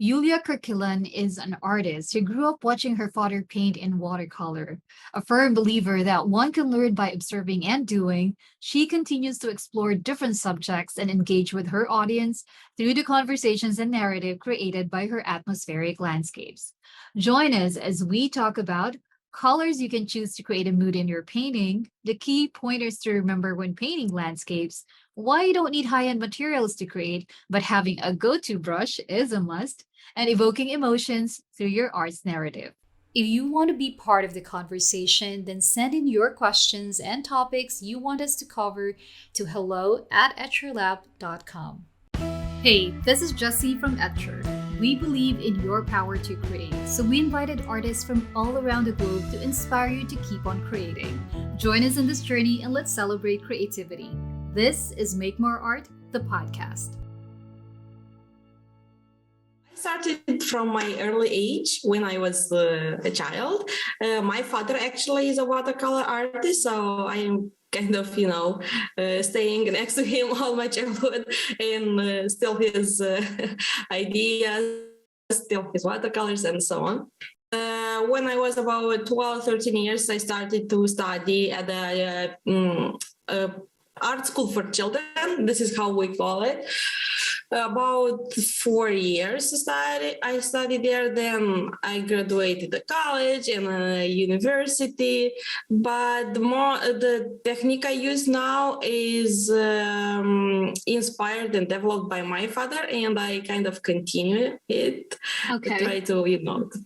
Iulia Carchelan is an artist who grew up watching her father paint in watercolor. A firm believer that one can learn by observing and doing, she continues to explore different subjects and engage with her audience through the conversations and narrative created by her atmospheric landscapes. Join us as we talk about colors you can choose to create a mood in your painting, the key pointers to remember when painting landscapes, why you don't need high-end materials to create, but having a go-to brush is a must, and evoking emotions through your art's narrative. If you want to be part of the conversation, then send in your questions and topics you want us to cover to hello@etcherlab.com. Hey, this is Jessie from Etcher. We believe in your power to create, so we invited artists from all around the globe to inspire you to keep on creating. Join us in this journey and let's celebrate creativity. This is Make More Art, the podcast. I started from my early age when I was a child. My father actually is a watercolor artist, so I am kind of, staying next to him all my childhood and still his ideas, still his watercolors and so on. When I was about 12, 13 years, I started to study at a art school for children. This is how we call it. About 4 years I studied there. Then I graduated at college and university. But the technique I use now is inspired and developed by my father, and I kind of continue it. Okay. Try to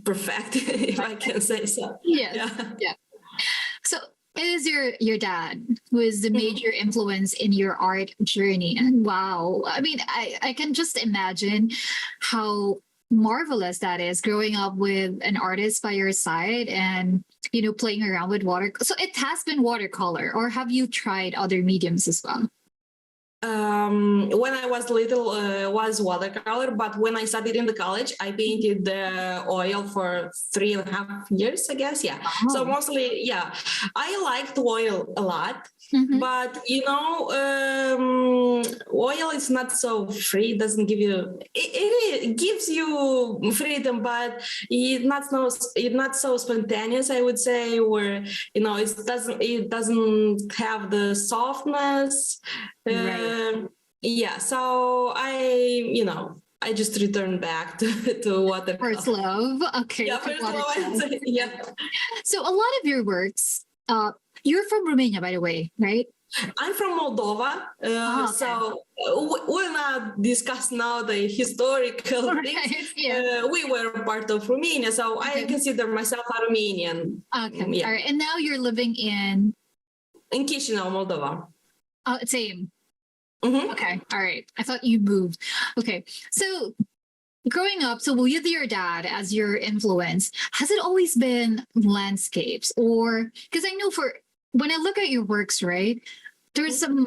perfect, if I can say so. Yes. Yeah. So it is your dad who is the major influence in your art journey. And wow, I mean, I can just imagine how marvelous that is growing up with an artist by your side and playing around with water. So it has been watercolor, or have you tried other mediums as well? When I was little, was watercolor, but when I studied in the college, I painted the oil for 3.5 years, I guess. Yeah. Oh. So mostly, yeah, I liked oil a lot, but oil is not so free. It doesn't give you, it gives you freedom, but it's not so spontaneous, I would say, where, it doesn't have the softness. Right. Yeah, so I just returned back to watercolor. First love. Okay. Yeah, first love, I would say, yeah. So a lot of your works, you're from Romania, by the way, right? I'm from Moldova, Okay. so we'll not discuss now the historical things. Yeah. We were part of Romania, so I consider myself a Romanian. Okay. Yeah. All right. And now you're living in Chisinau, Moldova. Same. Mm-hmm. Okay. All right. I thought you moved. Okay. So growing up, so with your dad as your influence, has it always been landscapes? Or because I know when I look at your works, right, there's a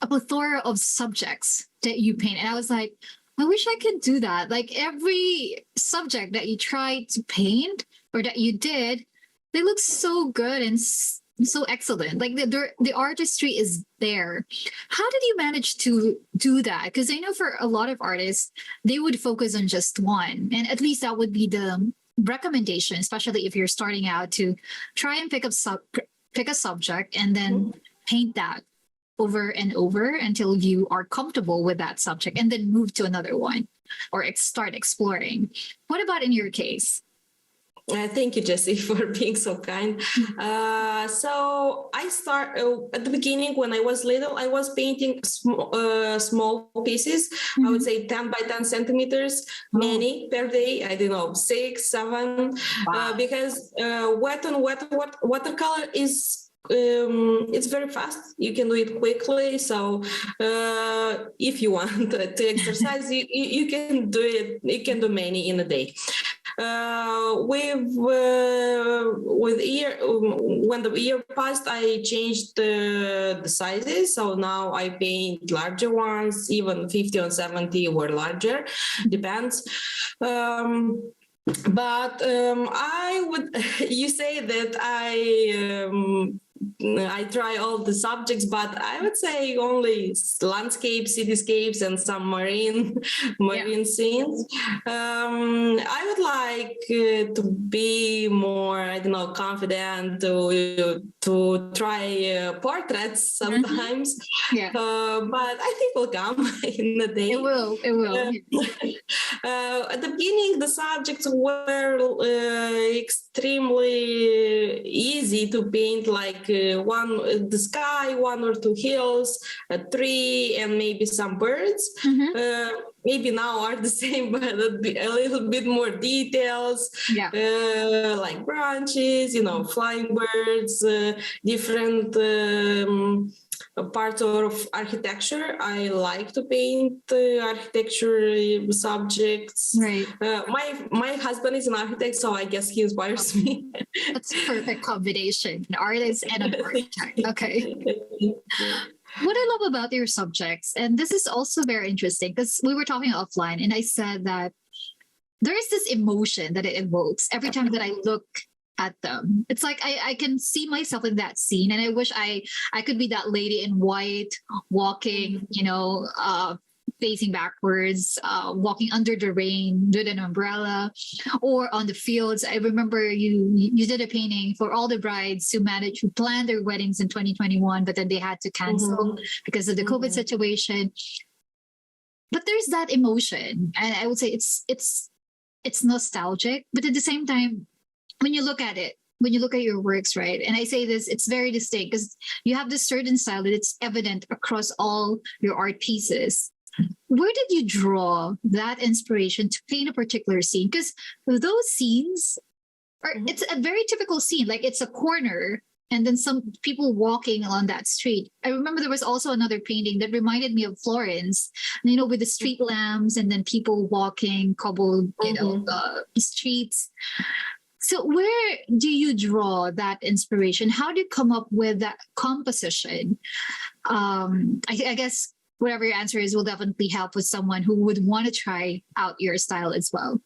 plethora of subjects that you paint. And I was like, I wish I could do that. Like every subject that you tried to paint or that you did, they look so good and so excellent. Like the artistry is there. How did you manage to do that? Because I know for a lot of artists, they would focus on just one, and at least that would be the recommendation, especially if you're starting out, to try and pick a subject and then paint that over and over until you are comfortable with that subject, and then move to another one or start exploring. What about in your case? Thank you, Jessie, for being so kind. So I start at the beginning when I was little. I was painting small pieces. I would say 10 by 10 centimeters, many per day. I don't know, 6, 7, because watercolor is. It's very fast. You can do it quickly. So if you want to exercise, you can do it. You can do many in a day. When the year passed, I changed the sizes. So now I paint larger ones, even 50 or 70 or larger, depends. But I would, you say that I I try all the subjects, but I would say only landscapes, cityscapes, and some marine scenes. I would like to be more, I don't know, confident to try portraits sometimes. Yeah. But I think will come in the day. It will. It will. At the beginning, the subjects were extremely easy to paint, like the sky, one or two hills, a tree, and maybe some birds. Maybe now are the same, but a little bit more details, like branches, flying birds, different parts of architecture. I like to paint architecture subjects. Right. My husband is an architect, so I guess he inspires me. That's a perfect combination, an artist and an architect. Okay. What I love about your subjects, and this is also very interesting because we were talking offline, and I said that there is this emotion that it evokes every time that I look at them. It's like I can see myself in that scene, and I wish I could be that lady in white walking, facing backwards, walking under the rain with an umbrella, or on the fields. I remember you did a painting for all the brides who managed to plan their weddings in 2021, but then they had to cancel because of the COVID situation. But there's that emotion, and I would say it's nostalgic, but at the same time, when you look at it, when you look at your works, right? And I say this, it's very distinct because you have this certain style that it's evident across all your art pieces. Where did you draw that inspiration to paint a particular scene? Because those scenes it's a very typical scene. Like it's a corner and then some people walking on that street. I remember there was also another painting that reminded me of Florence, with the street lamps and then people walking cobbled, streets. So where do you draw that inspiration? How do you come up with that composition? I guess whatever your answer is will definitely help with someone who would want to try out your style as well.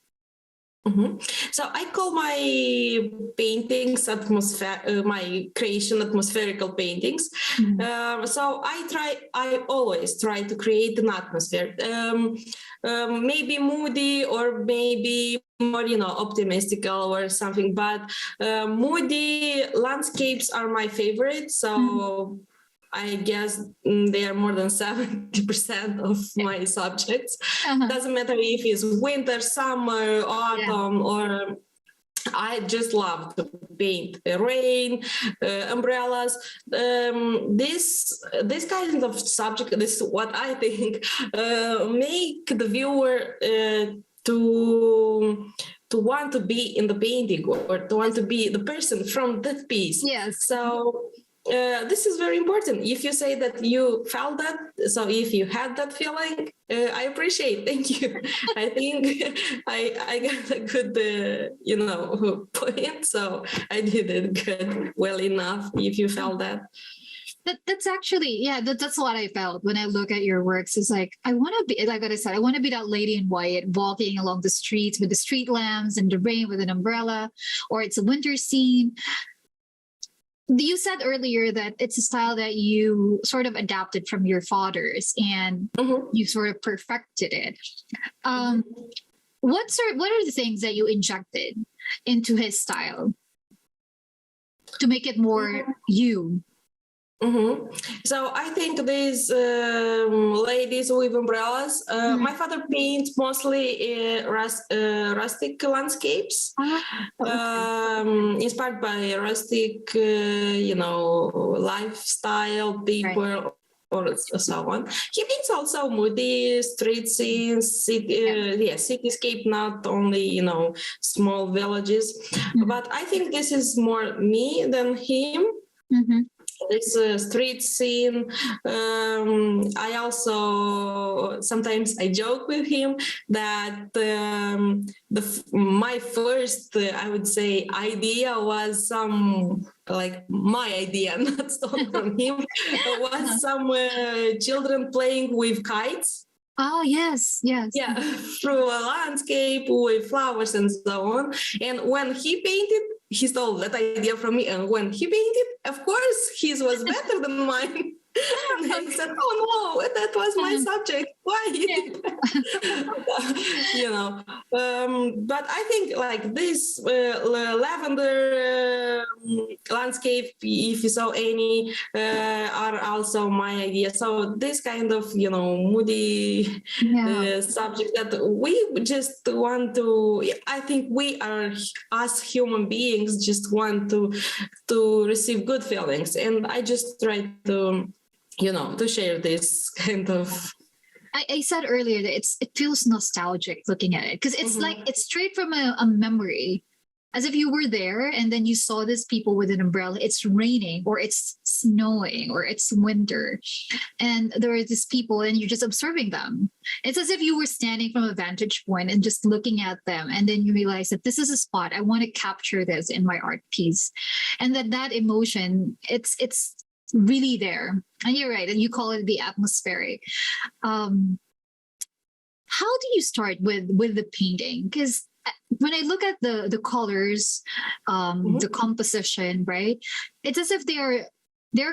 So I call my paintings my creation atmospherical paintings. So I always try to create an atmosphere, maybe moody or maybe more, optimistical or something. But moody landscapes are my favorite. So. I guess they are more than 70% of my subjects. Doesn't matter if it's winter, summer, autumn, or I just love to paint rain, umbrellas. This kind of subject, this is what I think, make the viewer to want to be in the painting or to want to be the person from that piece. Yes. So this is very important. If you say that you felt that, so if you had that feeling, I appreciate. Thank you. I think I got a good, point. So I did it good, well enough. If you felt that. That's actually, that's what I felt when I look at your works. It's like, I want to be, like what I said, I want to be that lady in white walking along the streets with the street lamps and the rain with an umbrella, or it's a winter scene. You said earlier that it's a style that you sort of adapted from your father's and you sort of perfected it. What are the things that you injected into his style to make it more you? So I think these ladies with umbrellas, my father paints mostly rustic landscapes, inspired by rustic, lifestyle, people, or so on. He paints also moody street scenes, cityscape, not only, small villages. But I think this is more me than him. This street scene. I also sometimes I joke with him that my first, I would say, idea was my idea, not stolen from him. Was some children playing with kites. Oh, yes. Yeah, through a landscape with flowers and so on. And when he painted he stole that idea from me. And when he painted, of course, his was better than mine. And I said, "Oh no, that was my subject. Why?" But I think like this lavender landscape, if you saw any, are also my idea. So this kind of moody subject that we just want to. I think we are, as human beings, just want to receive good feelings, and I just try to to share this kind of. I said earlier that it feels nostalgic looking at it, because it's like it's straight from a memory, as if you were there and then you saw these people with an umbrella. It's raining or it's snowing or it's winter, and there are these people and you're just observing them. It's as if you were standing from a vantage point and just looking at them, and then you realize that this is a spot, I want to capture this in my art piece, and that emotion, it's really there. And you're right, and you call it the atmospheric. How do you start with the painting? Because when I look at the colors, the composition, right, it's as if they're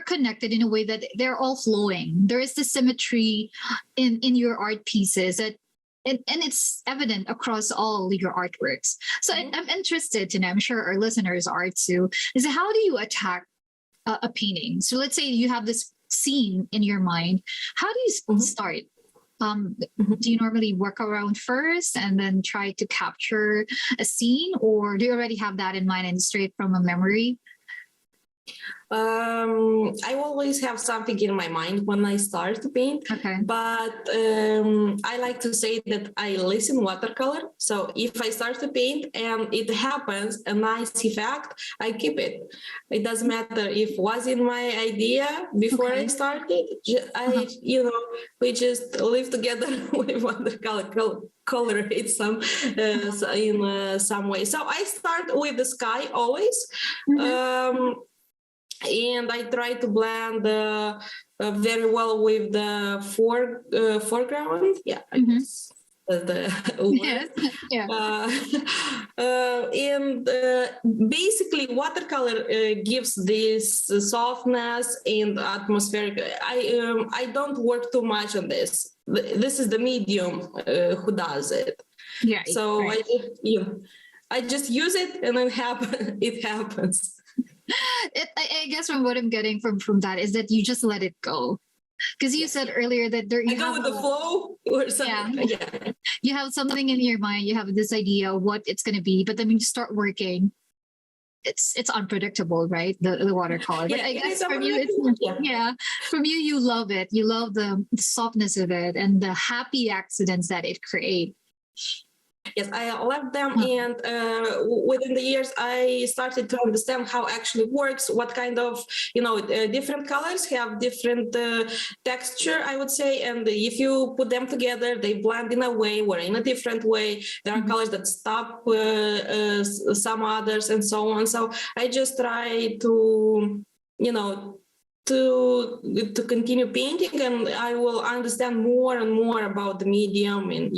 connected in a way that they're all flowing. There is the symmetry in your art pieces that and it's evident across all your artworks. So I'm interested to know, I'm sure our listeners are too, is how do you attack a painting? So let's say you have this scene in your mind. How do you start? Do you normally work around first and then try to capture a scene, or do you already have that in mind and straight from a memory? I always have something in my mind when I start to paint, but I like to say that I listen watercolor. So if I start to paint and it happens a nice effect, I keep it. It doesn't matter if it was in my idea before I started. We just live together with watercolor. Colorate some in some way. So I start with the sky always. And I try to blend very well with the foreground. Yeah, I guess the word. And basically, watercolor gives this softness and atmospheric. I don't work too much on this. This is the medium who does it. Yeah. So right. I just use it, and then it happens. I guess from what I'm getting from that is that you just let it go, because you said earlier that you go with the flow or something. Yeah. You have something in your mind, you have this idea of what it's going to be, but then when you start working, it's unpredictable, right? The watercolor. But I guess from you, from you love it. You love the softness of it and the happy accidents that it creates. Yes, I love them, and within the years, I started to understand how actually works. What kind of different colors have different texture, I would say, and if you put them together, they blend in a way or in a different way. There are colors that stop some others, and so on. So I just try to to continue painting, and I will understand more and more about the medium and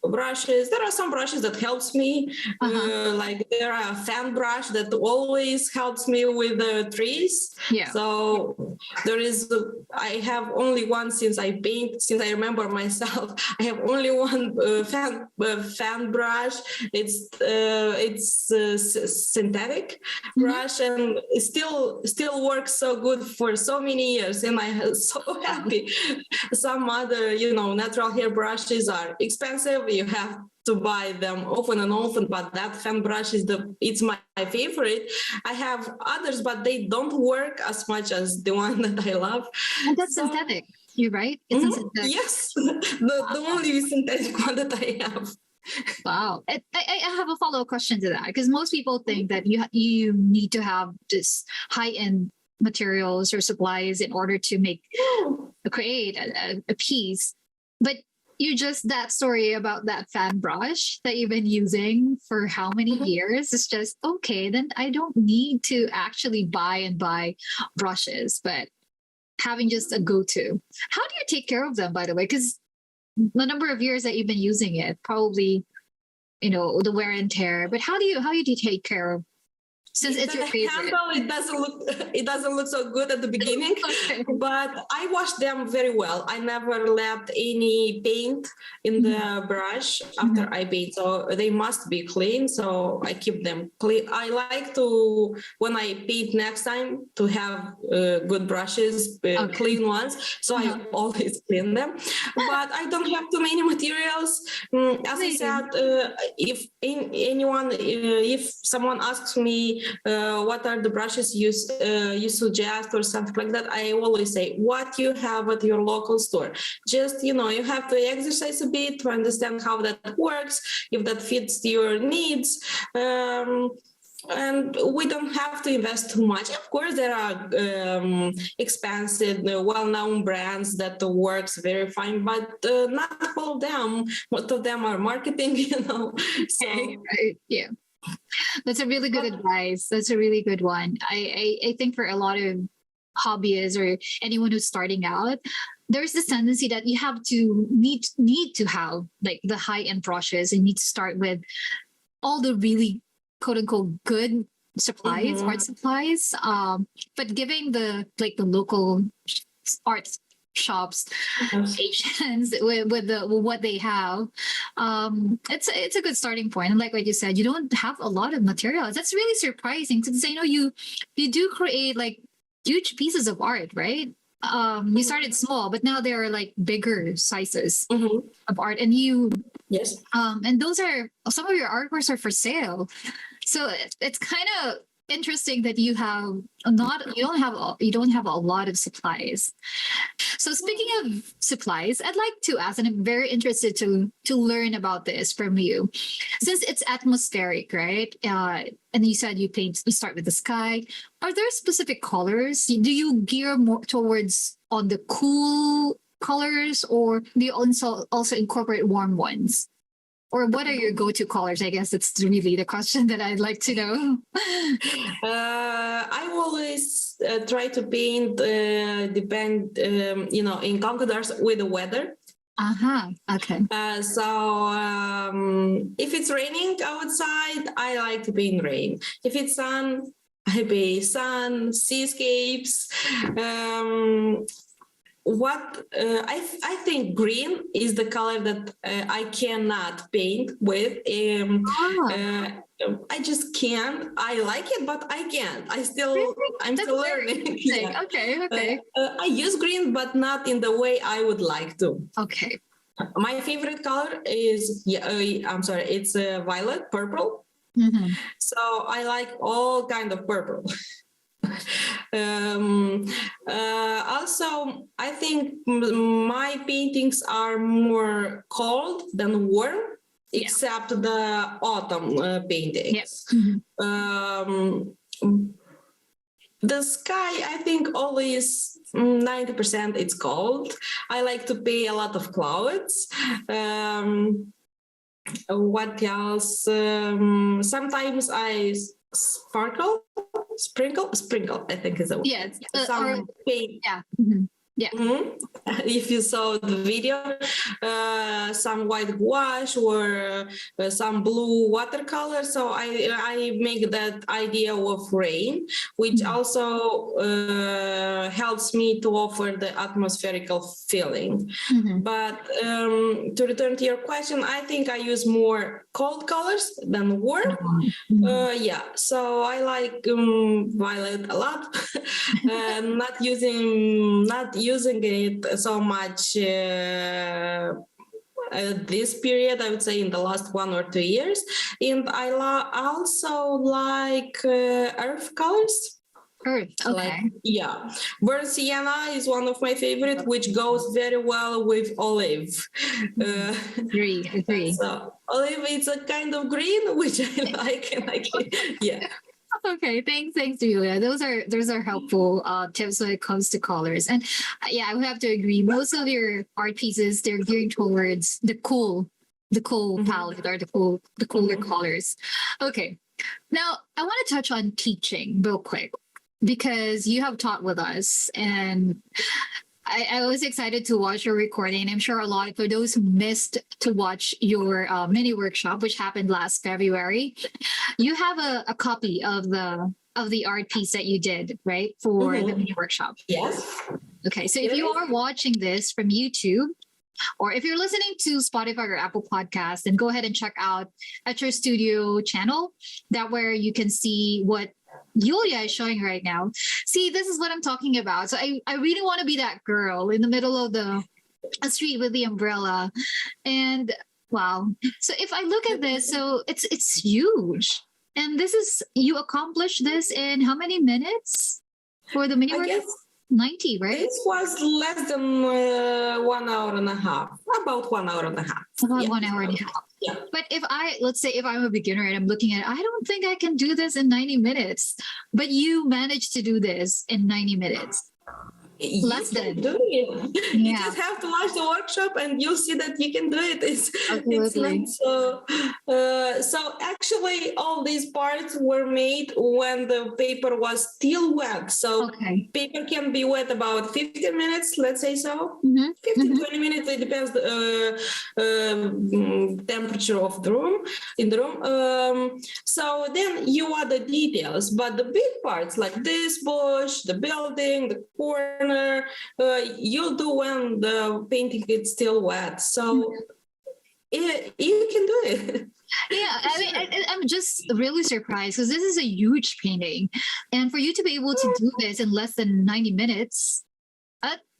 brushes. There are some brushes that helps me, like there are a fan brush that always helps me with the trees. So there is, I have only one since I remember myself. I have only one fan brush. It's synthetic brush, and it still works so good for so many years, and I am so happy. Some other natural hair brushes are expensive. You have to buy them often and often, but that fan brush it's my favorite. I have others, but they don't work as much as the one that I love. And that's synthetic. You're right. It's a synthetic. Yes, the only synthetic one that I have. Wow. I have a follow-up question to that, because most people think that you need to have this high-end materials or supplies in order to create a piece, but that story about that fan brush that you've been using for how many years is just okay. Then I don't need to actually buy brushes, but having just a go-to. How do you take care of them, by the way? Because the number of years that you've been using it, probably, the wear and tear. But how do you take care Since it's The your favorite. handle, it doesn't look so good at the beginning, Okay. but I wash them very well. I never left any paint in the brush after I paint, so they must be clean. So I keep them clean. I like to, when I paint next time, to have good brushes, clean ones. So I always clean them, but I don't have too many materials. As I said, if someone asks me what are the brushes you suggest or something like that, I always say what you have at your local store. Just, you have to exercise a bit to understand how that works, if that fits your needs. And we don't have to invest too much. Of course, there are expensive, well-known brands that works very fine, but not all of them. Most of them are marketing, So. Right. Yeah. That's a really good advice. That's a really good one. I think for a lot of hobbyists or anyone who's starting out, there's this tendency that you have to need to have like the high-end brushes and need to start with all the really quote unquote good supplies, art supplies. But giving the local art shops Asians with what they have, it's a good starting point. And like what you said, you don't have a lot of materials. That's really surprising since I know you do create like huge pieces of art, right? You started small, but now there are like bigger sizes of art, and and those are some of your artworks are for sale. So it's kind of interesting that you don't have a lot of supplies. So speaking of supplies, I'd like to ask, and I'm very interested to learn about this from you, since it's atmospheric, right? And you said you start with the sky. Are there specific colors? Do you gear more towards on the cool colors, or do you also incorporate warm ones? Or what are your go-to colors? I guess it's really the question that I'd like to know. I always try to paint, in concordance with the weather. Okay. If it's raining outside, I like to paint rain. If it's sun, I paint sun, seascapes. I think green is the color that I cannot paint with. I just can't. I like it, but I can't. I'm still learning. Yeah. Okay. I use green, but not in the way I would like to. Okay. My favorite color is it's violet, purple. So I like all kind of purple. Also, I think my paintings are more cold than warm, except the autumn paintings. The sky, I think, always 90% it's cold. I like to paint a lot of clouds. What else? Sometimes I sprinkle, I think is the word. Yes. Some paint. Yeah. Yeah. If you saw the video, some white gouache or some blue watercolor. So I make that idea of rain, which also helps me to offer the atmospherical feeling. But to return to your question, I think I use more cold colors than warm. So I like violet a lot. Not using it so much this period, I would say in the last 1 or 2 years. And I also like earth colors. Earth, okay. Burnt sienna is one of my favorite, which goes very well with olive. Agree. So olive is a kind of green, which I like, and Okay, thanks, Iulia. Those are helpful tips when it comes to colors. And I would have to agree. Most of your art pieces, they're geared towards the cool palette or the cooler colors. Okay, now I want to touch on teaching real quick because you have taught with us, and I was excited to watch your recording. I'm sure a lot for those who missed to watch your mini workshop, which happened last February. You have a copy of the art piece that you did, right, for the mini workshop. Yes. Okay, so if you are watching this from YouTube, or if you're listening to Spotify or Apple Podcasts, then go ahead and check out at your studio channel. That where you can see what Iulia is showing right now. See, this is what I'm talking about. So I really want to be that girl in the middle of the street with the umbrella. And wow. So if I look at this, so it's huge. And this is, you accomplished this in how many minutes for the mini I workshop? guess 90, right? this was less than 1 hour and a half, about 1 hour and a half. About 1 hour and a half. Yeah. But let's say if I'm a beginner and I'm looking at it, I don't think I can do this in 90 minutes. But you managed to do this in 90 minutes. Less than. Do it. Yeah. You just have to watch the workshop and you'll see that you can do it. It's Absolutely. not so actually all these parts were made when the paper was still wet. So paper can be wet about 15 minutes, let's say so. 15, 20 minutes, it depends the temperature of the room, in the room. So then you add the details, but the big parts like this bush, the building, the corner, you'll do when the painting is still wet. So you can do it. Yeah, I mean, I'm just really surprised because this is a huge painting. And for you to be able to do this in less than 90 minutes,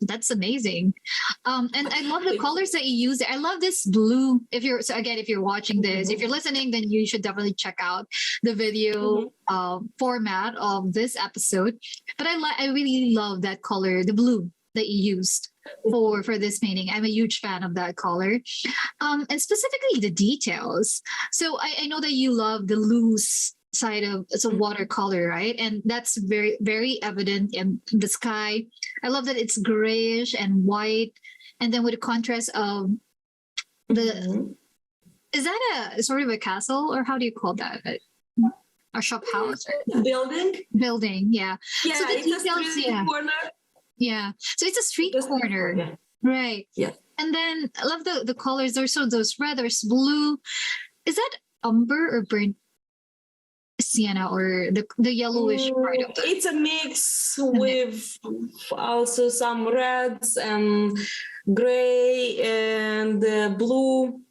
that's amazing. And I love the colors that you use. I love this blue. If you're watching this, if you're listening, then you should definitely check out the video format of this episode. But I really love that color, the blue that you used for this painting. I'm a huge fan of that color. And specifically the details. So I know that you love the loose side of it's a watercolor, right? And that's very, very evident in the sky. I love that it's grayish and white, and then with the contrast of the is that a sort of a castle, or how do you call that? A shop house? Building, yeah. Yeah, so the it's details, a street corner. Yeah, so it's a street corner, right? Yeah. And then I love the colors. There's those red, there's blue. Is that umber or burnt sienna, or the yellowish part of it? It's a mix with also some reds and gray and blue.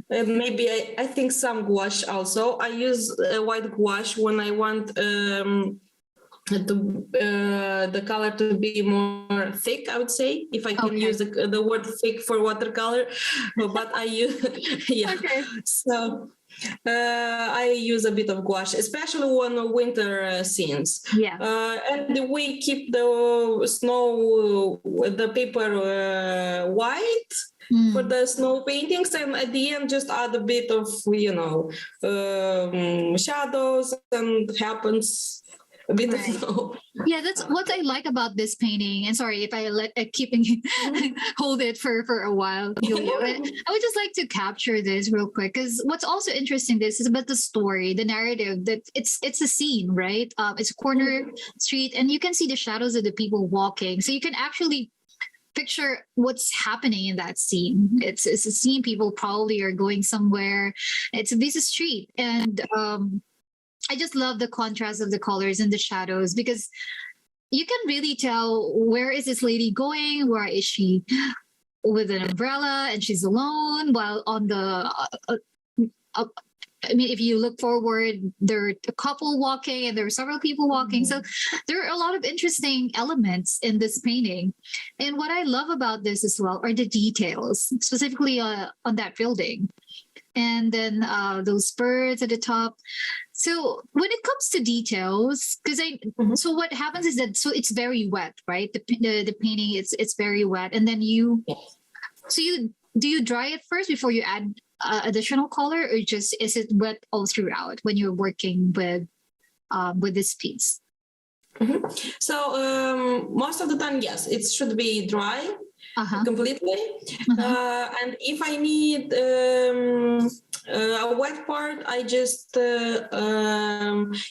Maybe I think some gouache also. I use white gouache when I want the color to be more thick, I would say, if I can use the word thick for watercolor, but I use so I use a bit of gouache, especially on winter scenes. And we keep the snow, the paper white for the snow paintings, and at the end just add a bit of shadows, and happens a bit of snow. Yeah, that's what I like about this painting. And sorry if I hold it for a while. I would just like to capture this real quick, because what's also interesting this is about the story, the narrative, that it's a scene, right? It's a corner street, and you can see the shadows of the people walking. So you can actually picture what's happening in that scene. It's a scene, people probably are going somewhere. It's a busy street, and I just love the contrast of the colors and the shadows, because you can really tell, where is this lady going? Where is she with an umbrella and she's alone? While on the, I mean, if you look forward, there are a couple walking and there are several people walking. So there are a lot of interesting elements in this painting. And what I love about this as well are the details, specifically on that building. And then those birds at the top. So when it comes to details, because so what happens is that, so it's very wet, right? The painting, it's very wet, and then do you dry it first before you add additional color, or just is it wet all throughout when you're working with this piece? So most of the time, yes, it should be dry. Completely. And if I need wet part, I just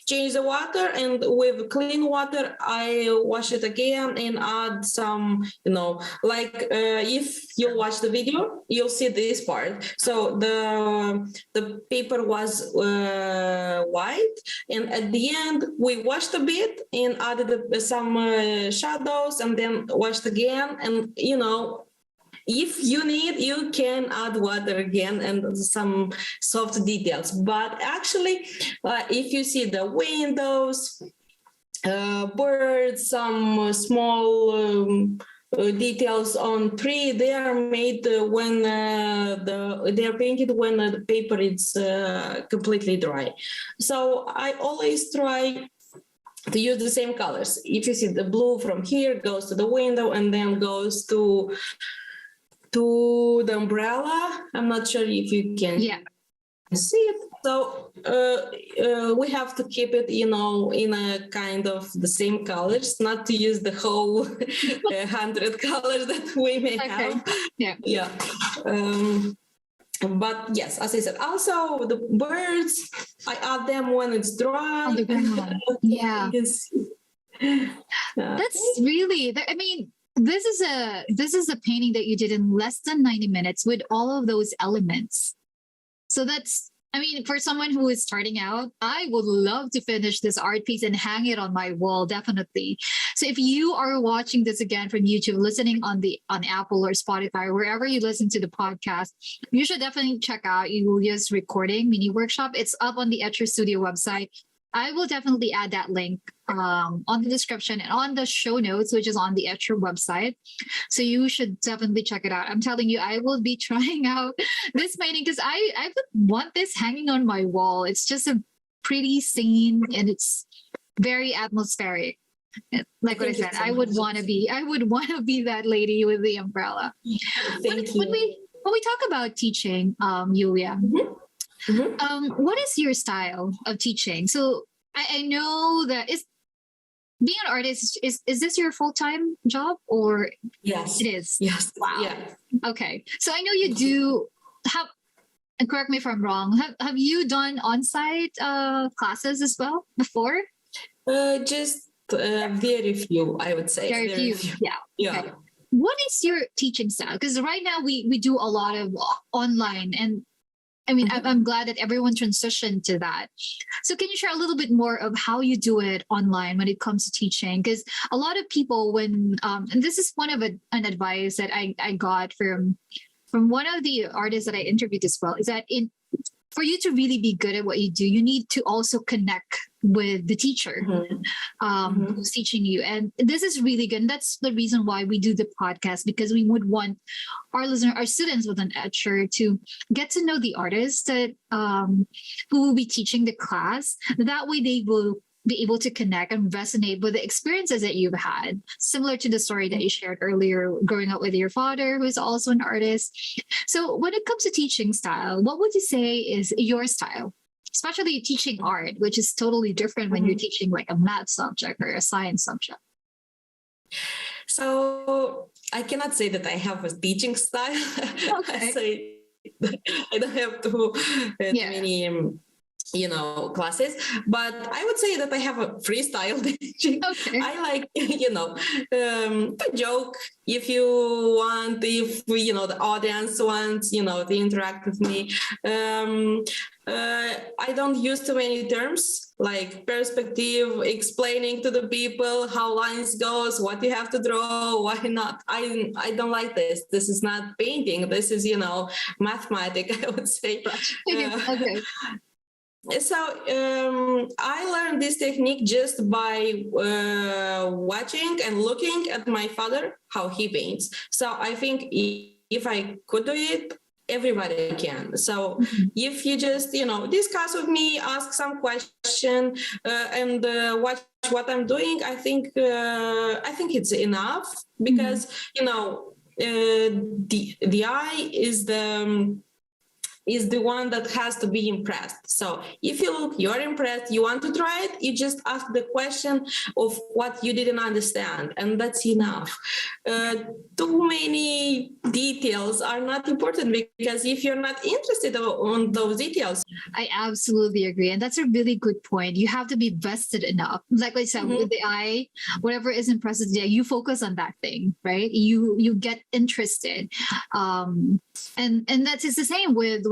change the water, and with clean water, I wash it again and add some, like if you watch the video, you'll see this part. So the paper was white, and at the end we washed a bit and added some shadows, and then washed again, and if you need, you can add water again and some soft details. But actually, if you see the windows, birds, some small details on tree, they are made when they are painted when the paper is completely dry. So I always try to use the same colors. If you see the blue from here goes to the window and then goes to the umbrella. I'm not sure if you can see it. So we have to keep it, in a kind of the same colors, not to use the whole 100 colors that we may have. Yeah. But yes, as I said, also the birds, I add them when it's dry. Yeah. That's really, I mean, this is a painting that you did in less than 90 minutes with all of those elements. So that's, I mean, for someone who is starting out, I would love to finish this art piece and hang it on my wall, definitely. So if you are watching this again from YouTube, listening on Apple or Spotify, or wherever you listen to the podcast, you should definitely check out Iulia's recording mini workshop. It's up on the Etcher Studio website. I will definitely add that link on the description and on the show notes, which is on the Etcher website. So you should definitely check it out. I'm telling you, I will be trying out this painting because I would want this hanging on my wall. It's just a pretty scene and it's very atmospheric. Like what I said, I would want to be that lady with the umbrella. When we talk about teaching, Iulia, what is your style of teaching? So I know that being an artist is this your full-time job or? Yes, it is. Yes. Wow. Yeah. Okay. So I know you do have, and correct me if I'm wrong, have you done on-site classes as well before? Just very few, I would say. Very few. Yeah. Okay. What is your teaching style? Because right now we do a lot of online, and I mean, I'm glad that everyone transitioned to that. So can you share a little bit more of how you do it online when it comes to teaching? Because a lot of people, when, and this is one of an advice that I got from one of the artists that I interviewed as well, is that for you to really be good at what you do, you need to also connect with the teacher who's teaching you. And this is really good. And that's the reason why we do the podcast, because we would want our students with an Etcher to get to know the artist that who will be teaching the class. That way they will be able to connect and resonate with the experiences that you've had, similar to the story that you shared earlier, growing up with your father, who is also an artist. So when it comes to teaching style, what would you say is your style? Especially teaching art, which is totally different when you're teaching like a math subject or a science subject. So I cannot say that I have a teaching style. Okay. I don't have too many classes, but I would say that I have a freestyle teaching. Okay. I like, to joke if you want, if, the audience wants, to interact with me. I don't use too many terms like perspective, explaining to the people how lines goes, what you have to draw, why not. I don't like this. This is not painting. This is, mathematics, I would say. Okay. So I learned this technique just by watching and looking at my father, how he paints. So I think if I could do it, everybody can. So if you just, discuss with me, ask some question and watch what I'm doing, I think it's enough because, the eye is the is the one that has to be impressed. So if you're impressed, you want to try it, you just ask the question of what you didn't understand, and that's enough. Too many details are not important, because if you're not interested on those details. I absolutely agree. And that's a really good point. You have to be vested enough. Like I said, with the eye, whatever is impressive, yeah, you focus on that thing, right? You get interested. And that's it's the same with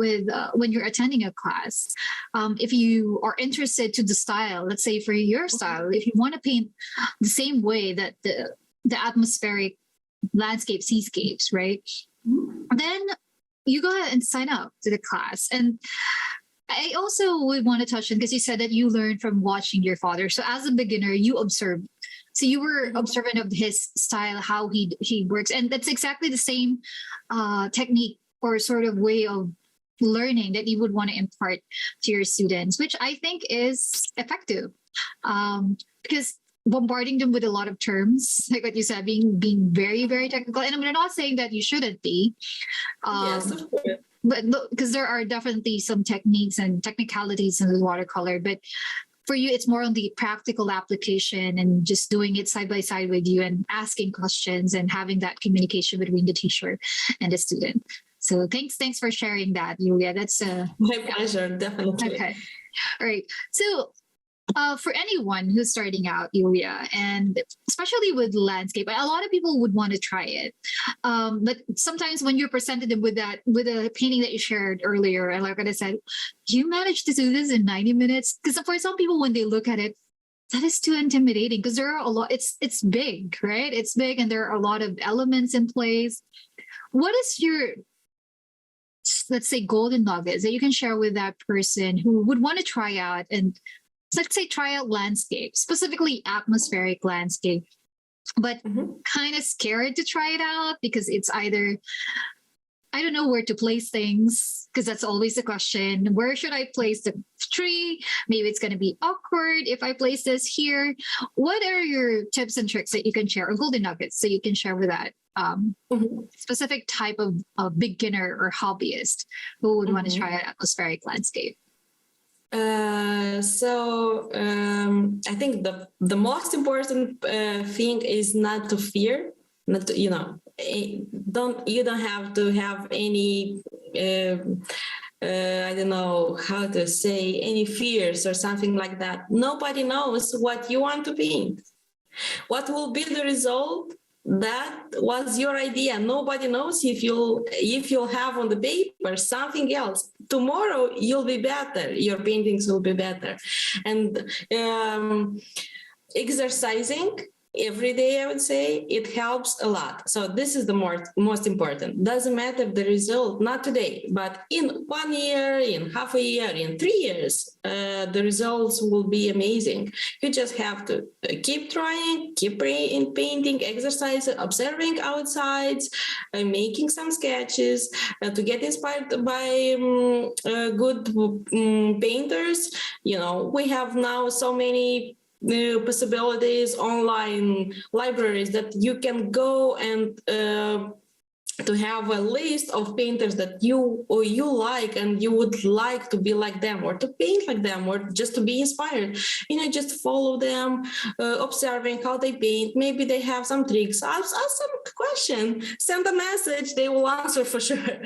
when you're attending a class. If you are interested to the style, let's say for your style, if you want to paint the same way that the atmospheric landscape seascapes, right? Then you go ahead and sign up to the class. And I also would want to touch on, because you said that you learned from watching your father. So as a beginner, you observed. So you were observant of his style, how he works. And that's exactly the same technique or sort of way of learning that you would want to impart to your students, which I think is effective. Because bombarding them with a lot of terms, like what you said, being very, very technical. And I'm not saying that you shouldn't be. Yes, of course. But because there are definitely some techniques and technicalities in the watercolor, but for you, it's more on the practical application and just doing it side by side with you and asking questions and having that communication between the teacher and the student. So thanks for sharing that, Iulia. That's my pleasure, definitely. Okay. All right. So for anyone who's starting out, Iulia, and especially with landscape, a lot of people would want to try it. But sometimes when you're presented with a painting that you shared earlier, and like I said, you managed to do this in 90 minutes. Because for some people, when they look at it, that is too intimidating, because there are a lot, it's big, right? It's big, and there are a lot of elements in place. What is your, let's say, golden nuggets that you can share with that person who would want to try out and, let's say, try out landscape, specifically atmospheric landscape, but kind of scared to try it out because it's either, I don't know where to place things, because that's always the question. Where should I place the tree? Maybe it's going to be awkward if I place this here. What are your tips and tricks that you can share, or golden nuggets that you can share with that specific type of beginner or hobbyist who would want to try an atmospheric landscape? I think the most important thing is not to fear, not to, you don't have to have any I don't know how to say, any fears or something like that. Nobody knows what you want to paint. What will be the result? That was your idea. Nobody knows if you'll have on the paper something else. Tomorrow you'll be better. Your paintings will be better. And exercising every day, I would say, it helps a lot. So this is the most important. Doesn't matter the result, not today, but in 1 year, in half a year, in 3 years, the results will be amazing. You just have to keep trying, keep painting, exercise, observing outsides, making some sketches, to get inspired by good painters. We have now so many new possibilities, online libraries that you can go and to have a list of painters that you like and you would like to be like them or to paint like them or just to be inspired. Just follow them, observing how they paint. Maybe they have some tricks. Ask some question, send a message, they will answer for sure.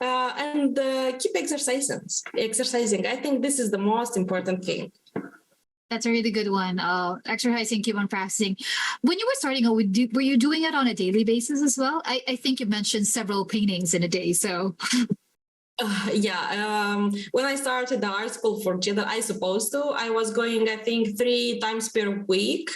And keep exercising. I think this is the most important thing. That's a really good one. Exercising, keep on practicing. When you were starting out, were you doing it on a daily basis as well? I think you mentioned several paintings in a day. So when I started the art school for gender, I was going, I think, 3 times per week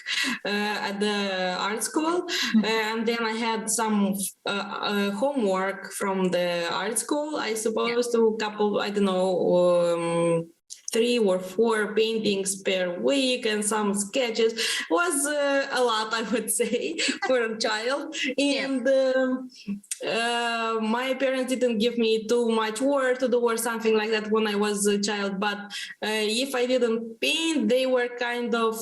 at the art school. And then I had some homework from the art school. I supposed to couple, I don't know, 3 or 4 paintings per week and some sketches. Was a lot, I would say, for a child. And my parents didn't give me too much work to do or something like that when I was a child. But if I didn't paint, they were kind of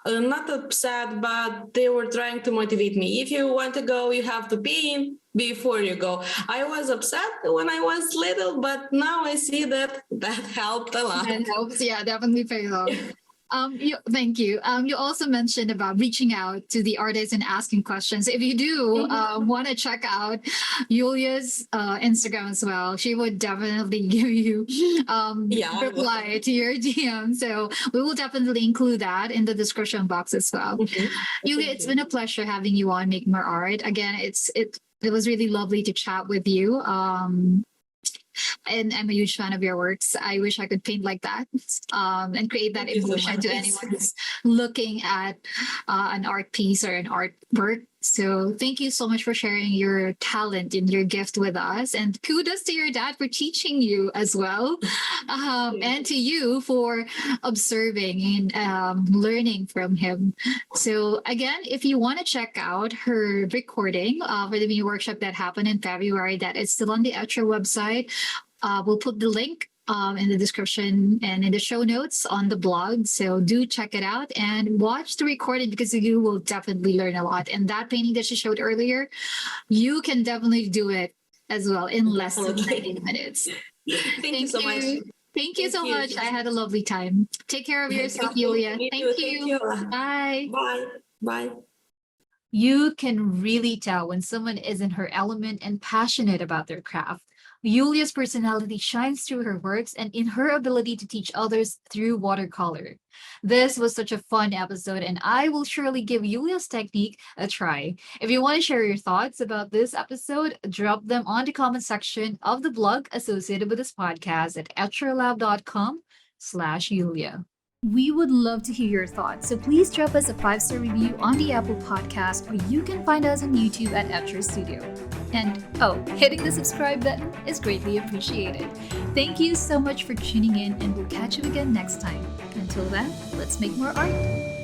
not upset, but they were trying to motivate me. If you want to go, you have to paint. before you go. I was upset when I was little, but now I see that helped a lot. That helps. Yeah, definitely pays off. Thank you. You also mentioned about reaching out to the artists and asking questions. If you do want to check out Yulia's Instagram as well, she would definitely give you reply to your DM. So we will definitely include that in the description box as well. Yulia, it's been a pleasure having you on Make More Art. Again, it was really lovely to chat with you. And I'm a huge fan of your works. I wish I could paint like that and create that emotion to anyone who's looking at an art piece or an artwork. So thank you so much for sharing your talent and your gift with us. And kudos to your dad for teaching you as well. And to you for observing and learning from him. So again, if you want to check out her recording for the mini workshop that happened in February, that is still on the Etcher website. We'll put the link in the description and in the show notes on the blog. So do check it out and watch the recording because you will definitely learn a lot. And that painting that she showed earlier, you can definitely do it as well in less than 90 minutes. Thank you so much. Thank you so much. I had a lovely time. Take care of yourself, Iulia. Thank you. Bye. Bye. Bye. You can really tell when someone is in her element and passionate about their craft. Iulia's personality shines through her works and in her ability to teach others through watercolor. This was such a fun episode, and I will surely give Iulia's technique a try. If you want to share your thoughts about this episode, drop them on the comment section of the blog associated with this podcast at etcherlab.com/Iulia. We would love to hear your thoughts, so please drop us a 5-star review on the Apple Podcast, or you can find us on YouTube at Etcher Studio. And hitting the subscribe button is greatly appreciated. Thank you so much for tuning in, and we'll catch you again next time. Until then, let's make more art.